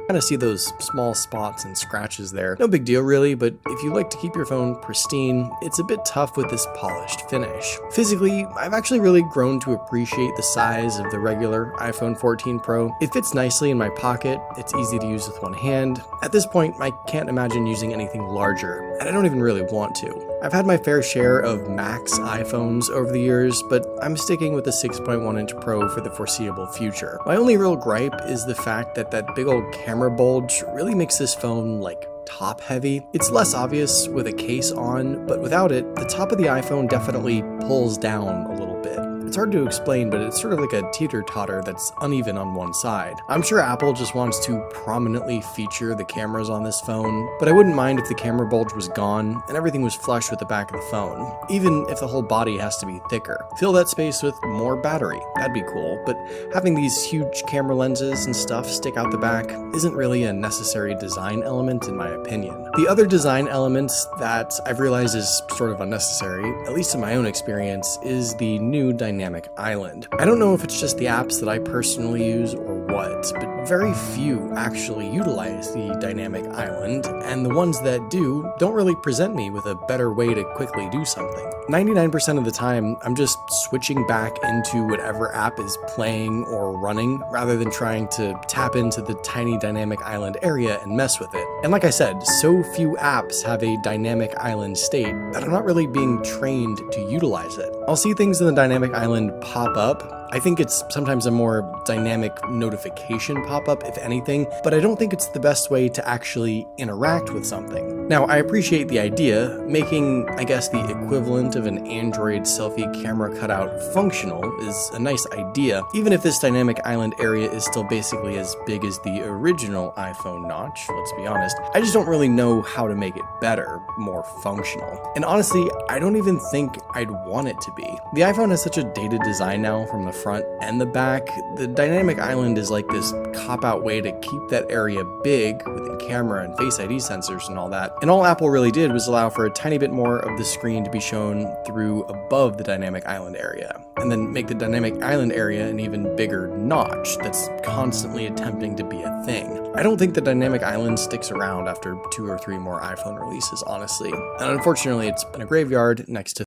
Kind of see those small spots and scratches there. No big deal really, but if you like to keep your phone pristine, it's a bit tough with this polished finish. Physically, I've actually really grown to appreciate the size of the regular iPhone 14 Pro. It fits nicely in my pocket, it's easy to use with one hand. At this point, I can't imagine using anything larger, and I don't even really want to. I've had my fair share of Max iPhones over the years, but I'm sticking with the 6.1-inch Pro for the foreseeable future. My only real gripe is the fact that that big old camera bulge really makes this phone like top heavy. It's less obvious with a case on, but without it, the top of the iPhone definitely pulls down a little bit. It's hard to explain, but it's sort of like a teeter-totter that's uneven on one side. I'm sure Apple just wants to prominently feature the cameras on this phone, but I wouldn't mind if the camera bulge was gone and everything was flush with the back of the phone, even if the whole body has to be thicker. Fill that space with more battery, that'd be cool, but having these huge camera lenses and stuff stick out the back isn't really a necessary design element in my opinion. The other design elements that I've realized is sort of unnecessary, at least in my own experience, is the new dynamic island. I don't know if it's just the apps that I personally use or what, but very few actually utilize the dynamic island, and the ones that do don't really present me with a better way to quickly do something. 99% of the time, I'm just switching back into whatever app is playing or running rather than trying to tap into the tiny dynamic island area and mess with it. And like I said, so few apps have a dynamic island state that I'm not really being trained to utilize it. I'll see things in the dynamic island pop up. I think it's sometimes a more dynamic notification pop-up, if anything, but I don't think it's the best way to actually interact with something. Now, I appreciate the idea. Making, I guess, the equivalent of an Android selfie camera cutout functional is a nice idea, even if this dynamic island area is still basically as big as the original iPhone notch, let's be honest. I just don't really know how to make it better, more functional. And honestly, I don't even think I'd want it to be. The iPhone has such a dated design now from the front and the back. The dynamic island is like this cop-out way to keep that area big with the camera and Face ID sensors and all that. And all Apple really did was allow for a tiny bit more of the screen to be shown through above the dynamic island area, and then make the dynamic island area an even bigger notch that's constantly attempting to be a thing. I don't think the dynamic island sticks around after 2 or 3 more iPhone releases, honestly. And unfortunately, it's been a graveyard next to